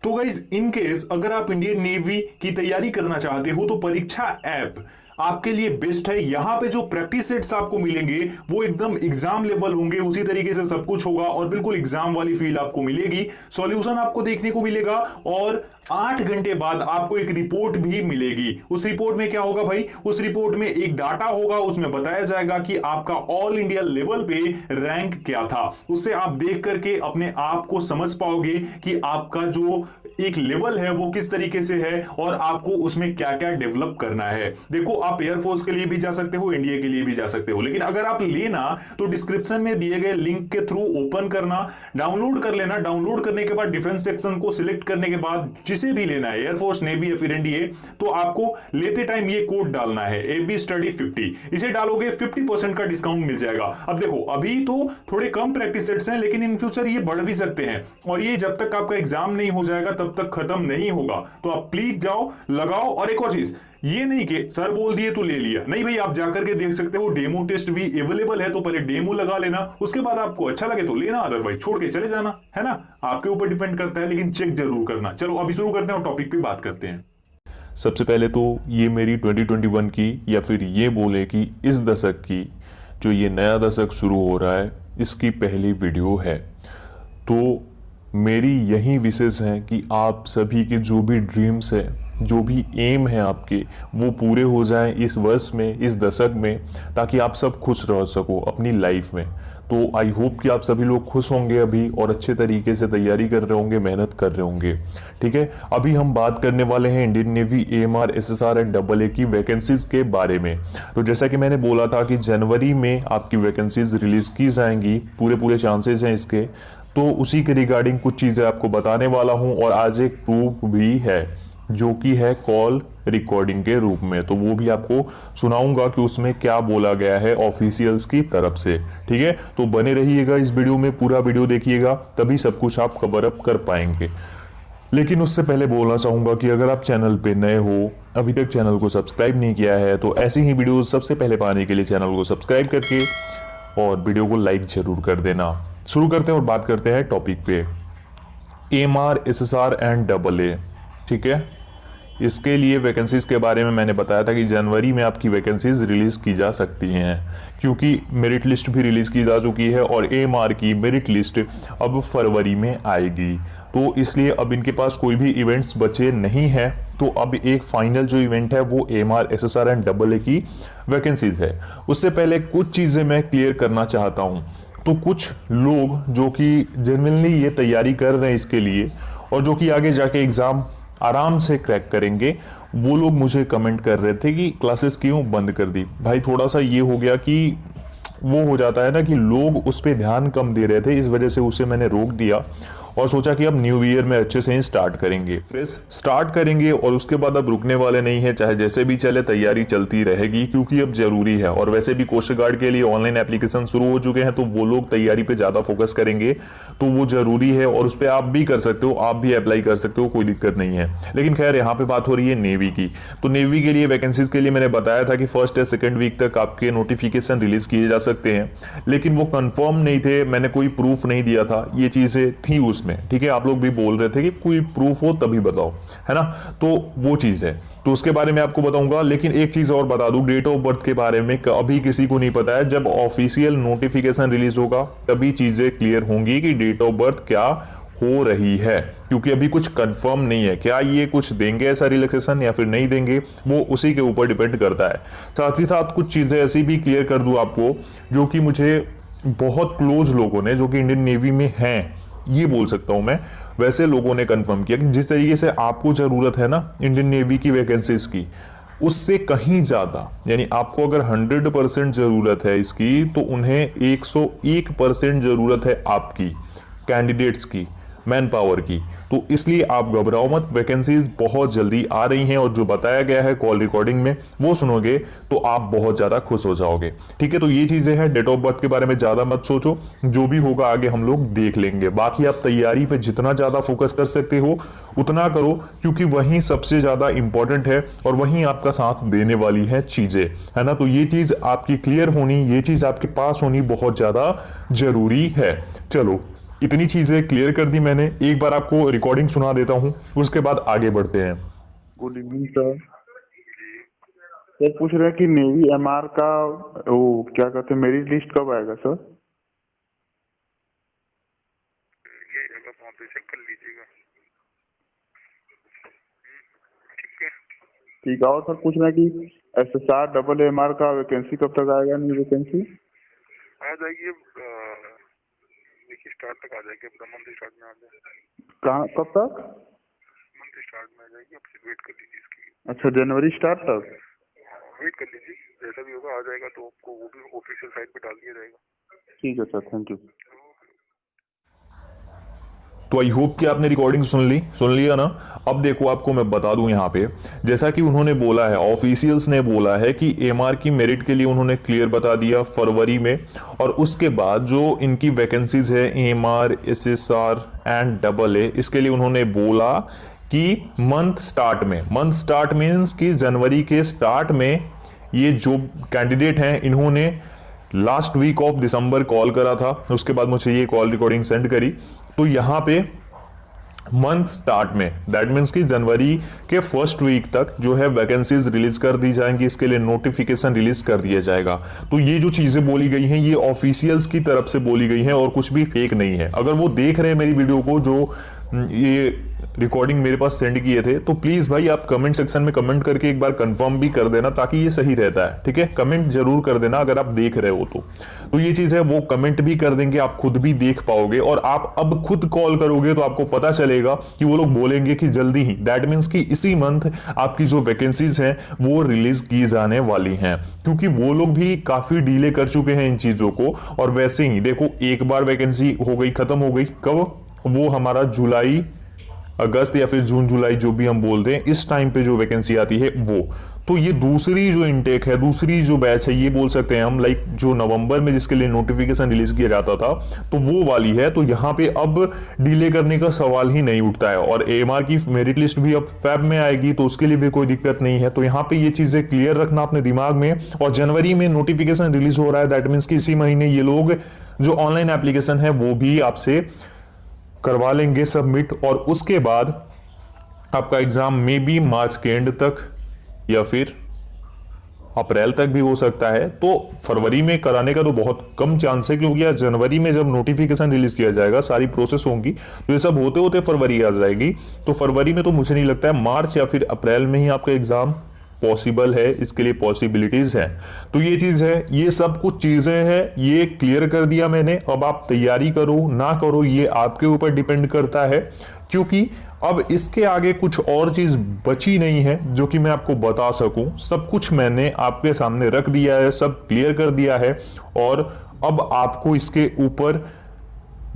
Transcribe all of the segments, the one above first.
तो guys in case अगर आप इंडियन नेवी की तैयारी करना चाहते हो तो परीक्षा ऐप आपके लिए बेस्ट है। यहां पे जो प्रैक्टिस सेट्स आपको मिलेंगे वो एकदम एग्जाम लेवल होंगे, उसी तरीके से सब कुछ होगा और बिल्कुल एग्जाम वाली फील आपको मिलेगी। सॉल्यूशन आपको देखने को मिलेगा और 8 घंटे बाद आपको एक रिपोर्ट भी मिलेगी। उस रिपोर्ट में क्या होगा भाई, उस रिपोर्ट में एक डाटा होगा, उसमें बताया जाएगा कि आपका ऑल इंडिया लेवल पे रैंक क्या था। उससे आप देख करके अपने आप को समझ पाओगे कि आपका जो एक लेवल है वो किस तरीके से है और आपको उसमें क्या क्या डेवलप करना है। देखो आप एयरफोर्स के लिए भी जा सकते हो, इंडिया के लिए भी जा सकते हो, लेकिन अगर आप लेना तो डिस्क्रिप्शन में दिए गए लिंक के थ्रू ओपन करना, डाउनलोड कर लेना। डाउनलोड करने के बाद डिफेंस सेक्शन को सिलेक्ट करने के बाद जिसे भी लेना है, एयरफोर्स, नेवी या फिर एनडीए, तो आपको लेते टाइम ये कोड डालना है AB Study 50। इसे डालोगे 50% का डिस्काउंट मिल जाएगा। अब देखो अभी तो थोड़े कम प्रैक्टिस सेट्स हैं, लेकिन इन फ्यूचर ये बढ़ भी सकते हैं और ये जब तक आपका एग्जाम नहीं हो जाएगा तब तक खत्म नहीं होगा। तो आप प्लीज जाओ, लगाओ। और एक और चीज, ये नहीं कि सर बोल दिए तो ले लिया, नहीं भाई, आप जाकर के देख सकते हो, डेमो टेस्ट भी अवेलेबल है। तो पहले डेमो लगा लेना, उसके बाद आपको अच्छा लगे तो लेना, अदरवाइज छोड़ के चले जाना, है ना, आपके ऊपर डिपेंड करता है, लेकिन चेक जरूर करना। चलो अभी शुरू करते हैं और टॉपिक पे बात करते हैं। सबसे पहले तो ये मेरी 2021 की या फिर ये बोले कि इस दशक की जो ये नया दशक शुरू हो रहा है इसकी पहली वीडियो है। तो मेरी यही विशेष है कि आप सभी के जो भी ड्रीम्स है, जो भी एम है आपके, वो पूरे हो जाएं इस वर्ष में, इस दशक में, ताकि आप सब खुश रह सको अपनी लाइफ में। तो आई होप कि आप सभी लोग खुश होंगे अभी और अच्छे तरीके से तैयारी कर रहे होंगे, मेहनत कर रहे होंगे। ठीक है, अभी हम बात करने वाले हैं Indian navy AMR SSR and AA की वैकेंसीज के बारे में। तो जैसा कि मैंने बोला था कि जनवरी में आपकी वैकेंसीज रिलीज की जाएंगी, पूरे चांसेस हैं इसके। तो उसी के रिगार्डिंग कुछ चीज़ें आपको बताने वाला हूं और आज एक प्रूफ भी है जो कि है कॉल रिकॉर्डिंग के रूप में। तो वो भी आपको सुनाऊंगा कि उसमें क्या बोला गया है ऑफिशियल्स की तरफ से। ठीक है, तो बने रहिएगा इस वीडियो में, पूरा वीडियो देखिएगा, तभी सब कुछ आप कवर अप कर पाएंगे। लेकिन उससे पहले बोलना चाहूंगा कि अगर आप चैनल पे नए हो, अभी तक चैनल को सब्सक्राइब नहीं किया है, तो ऐसी ही वीडियो सबसे पहले पाने के लिए चैनल को सब्सक्राइब करके और वीडियो को लाइक जरूर कर देना। शुरू करते हैं और बात करते हैं टॉपिक पे, AMR SSR एंड AA। ठीक है, इसके लिए वैकेंसीज के बारे में मैंने बताया था कि जनवरी में आपकी वैकेंसीज रिलीज की जा सकती हैं, क्योंकि मेरिट लिस्ट भी रिलीज की जा चुकी है और AMR की मेरिट लिस्ट अब फरवरी में आएगी। तो इसलिए अब इनके पास कोई भी इवेंट्स बचे नहीं हैं। तो अब एक फाइनल जो इवेंट है वो AMR SSR एंड AA की वैकेंसीज है। उससे पहले कुछ चीज़ें मैं क्लियर करना चाहता हूँ। तो कुछ लोग जो कि जेन्युइनली ये तैयारी कर रहे हैं इसके लिए और जो कि आगे जाके एग्ज़ाम आराम से क्रैक करेंगे, वो लोग मुझे कमेंट कर रहे थे कि क्लासेस क्यों बंद कर दी। भाई थोड़ा सा ये हो गया कि वो हो जाता है ना कि लोग उस पर ध्यान कम दे रहे थे, इस वजह से उसे मैंने रोक दिया और सोचा कि अब न्यू ईयर में अच्छे से ही स्टार्ट करेंगे, फ्रेश स्टार्ट करेंगे और उसके बाद अब रुकने वाले नहीं है। चाहे जैसे भी चले तैयारी चलती रहेगी, क्योंकि अब जरूरी है। और वैसे भी कोस्ट गार्ड के लिए ऑनलाइन एप्लीकेशन शुरू हो चुके हैं, तो वो लोग तैयारी पे ज़्यादा फोकस करेंगे, तो वो जरूरी है और उस पर आप भी कर सकते हो, आप भी अप्लाई कर सकते हो, कोई दिक्कत नहीं है। लेकिन खैर यहाँ पे बात हो रही है नेवी की। तो नेवी के लिए वैकेंसीज के लिए मैंने बताया था कि फर्स्ट या सेकेंड वीक तक आपके नोटिफिकेशन रिलीज किए जा सकते हैं, लेकिन वो कंफर्म नहीं थे, मैंने कोई प्रूफ नहीं दिया था, ये चीज़ें थी उसमें। ठीक है, आप लोग भी बोल रहे थे कि कोई प्रूफ हो तभी बताओ, है ना, तो वो चीज है, तो उसके बारे में आपको बताऊंगा। लेकिन एक चीज और बता दूं, डेट ऑफ बर्थ के बारे में अभी किसी को नहीं पता है। जब ऑफिशियल नोटिफिकेशन रिलीज होगा तभी चीजें क्लियर होंगी कि डेट ऑफ बर्थ क्या हो रही है, क्योंकि अभी कुछ कंफर्म नहीं है। क्या ये कुछ देंगे ऐसा रिलैक्सेशन या फिर नहीं देंगे, वो उसी के ऊपर डिपेंड करता है। साथ ही साथ कुछ चीजें ऐसी भी क्लियर कर दूं आपको, जो कि मुझे बहुत क्लोज लोगों ने, जो कि इंडियन नेवी में हैं, ये बोल सकता हूं मैं, वैसे लोगों ने कंफर्म किया कि जिस तरीके से आपको जरूरत है ना इंडियन नेवी की वैकेंसीज की, उससे कहीं ज्यादा, यानी आपको अगर 100% जरूरत है इसकी, तो उन्हें 101% जरूरत है आपकी कैंडिडेट्स की, मैन पावर की। तो इसलिए आप घबराओ मत, वैकेंसीज बहुत जल्दी आ रही हैं और जो बताया गया है कॉल रिकॉर्डिंग में वो सुनोगे तो आप बहुत ज्यादा खुश हो जाओगे। ठीक है, तो ये चीजें हैं। डेट ऑफ बर्थ के बारे में ज्यादा मत सोचो, जो भी होगा आगे हम लोग देख लेंगे। बाकी आप तैयारी पे जितना ज्यादा फोकस कर सकते हो उतना करो, क्योंकि वही सबसे ज्यादा इंपॉर्टेंट है और वही आपका साथ देने वाली है चीजें, है ना। तो ये चीज आपकी क्लियर होनी, ये चीज आपके पास होनी बहुत ज्यादा जरूरी है। चलो इतनी चीजें क्लियर कर दी मैंने। एक बार आपको रिकॉर्डिंग सुना देता हूं, उसके बाद आगे बढ़ते हैं। Good evening sir. सर पूछ रहे हैं कि नेवी एमआर का वो क्या कहते हैं मेरिट लिस्ट कब आएगा सर? ये अगर वहाँ पे चेक कर लीजिएगा। ठीक है। ठीक है। और सर पूछ रहे हैं कि SSR डबल एमआर का वैकेंसी कब तक आएगा? न्यू वैकेंसी आ जाएगी। देखिए स्टार्ट तक आ जाएगी, अपना मंथ स्टार्ट में आ जाएगी। कहाँ कब तक? मंथ स्टार्ट में आ जाएगी, आप सिर्फ वेट कर लीजिए इसकी। अच्छा, जनवरी स्टार्ट तक। वेट कर लीजिए, जैसा भी होगा आ जाएगा, तो आपको वो भी ऑफिशियल साइट पे डाल दिया जाएगा। ठीक है सर, थैंक यू। तो आई होप कि आपने रिकॉर्डिंग सुन लिया ना। अब देखो, आपको मैं बता दूं यहाँ पे, जैसा कि उन्होंने बोला है, ऑफिशियल्स ने बोला है कि एमआर की मेरिट के लिए उन्होंने क्लियर बता दिया फरवरी में, और उसके बाद जो इनकी वैकेंसीज है MR, SSR and double A, इसके लिए उन्होंने बोला कि मंथ स्टार्ट मीन्स कि जनवरी के स्टार्ट में ये जो कैंडिडेट हैं इन्होंने लास्ट वीक ऑफ दिसंबर कॉल करा था, उसके बाद मुझे ये कॉल रिकॉर्डिंग सेंड करी। तो यहां पे मंथ स्टार्ट में, दैट मीन्स कि जनवरी के फर्स्ट वीक तक जो है वैकेंसीज रिलीज कर दी जाएंगी, इसके लिए नोटिफिकेशन रिलीज कर दिया जाएगा। तो ये जो चीजें बोली गई हैं ये ऑफिशियल्स की तरफ से बोली गई हैं और कुछ भी फेक नहीं है। अगर वो देख रहे हैं मेरी वीडियो को, जो ये रिकॉर्डिंग मेरे पास सेंड किए थे, तो प्लीज भाई आप कमेंट सेक्शन में कमेंट करके एक बार कंफर्म भी कर देना, ताकि ये सही रहता है। ठीक है, कमेंट जरूर कर देना अगर आप देख रहे हो तो ये चीज है, वो कमेंट भी कर देंगे, आप खुद भी देख पाओगे, और आप अब खुद कॉल करोगे तो आपको पता चलेगा कि वो लोग बोलेंगे कि जल्दी ही, दैट मीन्स कि इसी मंथ आपकी जो वैकेंसीज हैं वो रिलीज की जाने वाली हैं, क्योंकि वो लोग भी काफी डिले कर चुके हैं इन चीजों को। और वैसे ही देखो, एक बार वैकेंसी हो गई, खत्म हो गई, कब? वो हमारा जुलाई अगस्त या फिर जून जुलाई जो भी हम बोलते हैं, इस टाइम पे जो वैकेंसी आती है वो। तो ये दूसरी जो इनटेक है, दूसरी जो बैच है, ये बोल सकते हैं हम, लाइक जो नवंबर में जिसके लिए नोटिफिकेशन रिलीज किया जाता था, तो वो वाली है। तो यहाँ पे अब डिले करने का सवाल ही नहीं उठता है। और एमआर की मेरिट लिस्ट भी अब फेब में आएगी, तो उसके लिए भी कोई दिक्कत नहीं है। तो यहाँ पे ये चीजें क्लियर रखना अपने दिमाग में। और जनवरी में नोटिफिकेशन रिलीज हो रहा है, दैट मीन्स कि इसी महीने ये लोग जो ऑनलाइन एप्लीकेशन है वो भी आपसे करवा लेंगे सबमिट, और उसके बाद आपका एग्जाम में भी मार्च के एंड तक या फिर अप्रैल तक भी हो सकता है। तो फरवरी में कराने का तो बहुत कम चांस है, क्योंकि यार जनवरी में जब नोटिफिकेशन रिलीज किया जाएगा, सारी प्रोसेस होंगी, तो ये सब होते होते फरवरी आ जाएगी। तो फरवरी में तो मुझे नहीं लगता है, मार्च या फिर अप्रैल में ही आपका एग्जाम पॉसिबल है, इसके लिए पॉसिबिलिटीज है। तो ये चीज है, ये सब कुछ चीजें हैं, ये क्लियर कर दिया मैंने। अब आप तैयारी करो ना करो ये आपके ऊपर डिपेंड करता है, क्योंकि अब इसके आगे कुछ और चीज बची नहीं है जो कि मैं आपको बता सकूं। सब कुछ मैंने आपके सामने रख दिया है, सब क्लियर कर दिया है, और अब आपको इसके ऊपर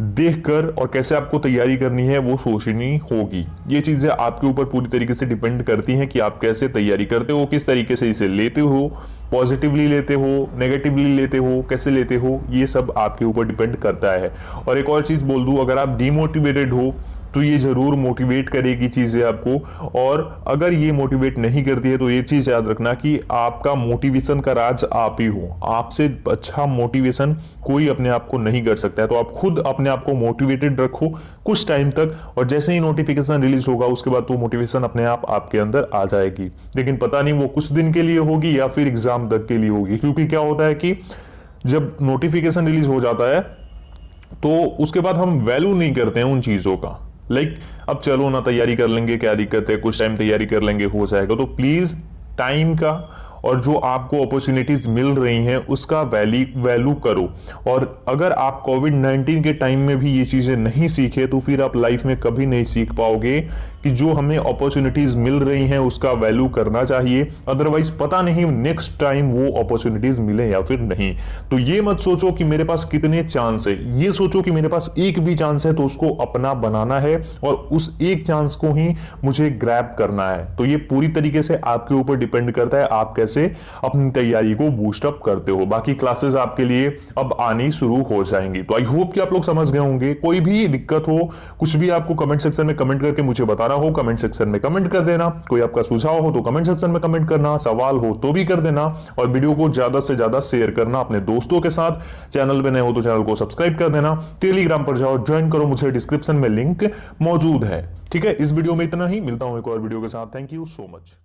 देखकर और कैसे आपको तैयारी करनी है वो सोचनी होगी। ये चीजें आपके ऊपर पूरी तरीके से डिपेंड करती हैं कि आप कैसे तैयारी करते हो, किस तरीके से इसे लेते हो, पॉजिटिवली लेते हो, नेगेटिवली लेते हो, कैसे लेते हो, ये सब आपके ऊपर डिपेंड करता है। और एक और चीज बोल दूं, अगर आप डिमोटिवेटेड हो तो ये जरूर मोटिवेट करेगी चीजें आपको, और अगर ये मोटिवेट नहीं करती है तो ये चीज याद रखना कि आपका मोटिवेशन का राज आप ही हो। आपसे अच्छा मोटिवेशन कोई अपने आप को नहीं कर सकता है। तो आप खुद अपने आप को मोटिवेटेड रखो कुछ टाइम तक, और जैसे ही नोटिफिकेशन रिलीज होगा उसके बाद तो मोटिवेशन अपने आप आपके अंदर आ जाएगी। लेकिन पता नहीं वो कुछ दिन के लिए होगी या फिर एग्जाम तक के लिए होगी, क्योंकि क्या होता है कि जब नोटिफिकेशन रिलीज हो जाता है तो उसके बाद हम वैल्यू नहीं करते हैं उन चीजों का। लाइक अब चलो ना, तैयारी कर लेंगे, क्या दिक्कत है, कुछ टाइम तैयारी कर लेंगे, हो जाएगा। तो प्लीज टाइम का और जो आपको अपॉर्चुनिटीज मिल रही हैं उसका वैल्यू करो। और अगर आप कोविड-19 के टाइम में भी ये चीजें नहीं सीखे तो फिर आप लाइफ में कभी नहीं सीख पाओगे कि जो हमें अपॉर्चुनिटीज मिल रही हैं उसका वैल्यू करना चाहिए। अदरवाइज पता नहीं नेक्स्ट टाइम वो अपॉर्चुनिटीज मिले या फिर नहीं। तो ये मत सोचो कि मेरे पास कितने चांस है, ये सोचो कि मेरे पास एक भी चांस है तो उसको अपना बनाना है और उस एक चांस को ही मुझे ग्रैब करना है। तो ये पूरी तरीके से आपके ऊपर डिपेंड करता है, आप कैसे से अपनी तैयारी को बूस्ट अप करते हो। बाकी क्लासेस आपके लिए अब आनी शुरू हो जाएंगी। तो आई होप कि आप लोग समझ गए होंगे। कोई भी दिक्कत हो, कुछ भी आपको कमेंट सेक्शन में कमेंट करके मुझे बताना हो, कमेंट सेक्शन में कमेंट कर देना। कोई आपका सुझाव हो तो कमेंट सेक्शन में कमेंट करना, सवाल हो तो भी कर देना, और वीडियो को ज्यादा से ज्यादा शेयर करना अपने दोस्तों के साथ। चैनल पे नए हो तो चैनल को सब्सक्राइब कर देना। टेलीग्राम पर जाओ, ज्वाइन करो, मुझे डिस्क्रिप्शन में लिंक मौजूद है। ठीक है, इस वीडियो में इतना ही, मिलता हूं एक और वीडियो के साथ। Thank you so much.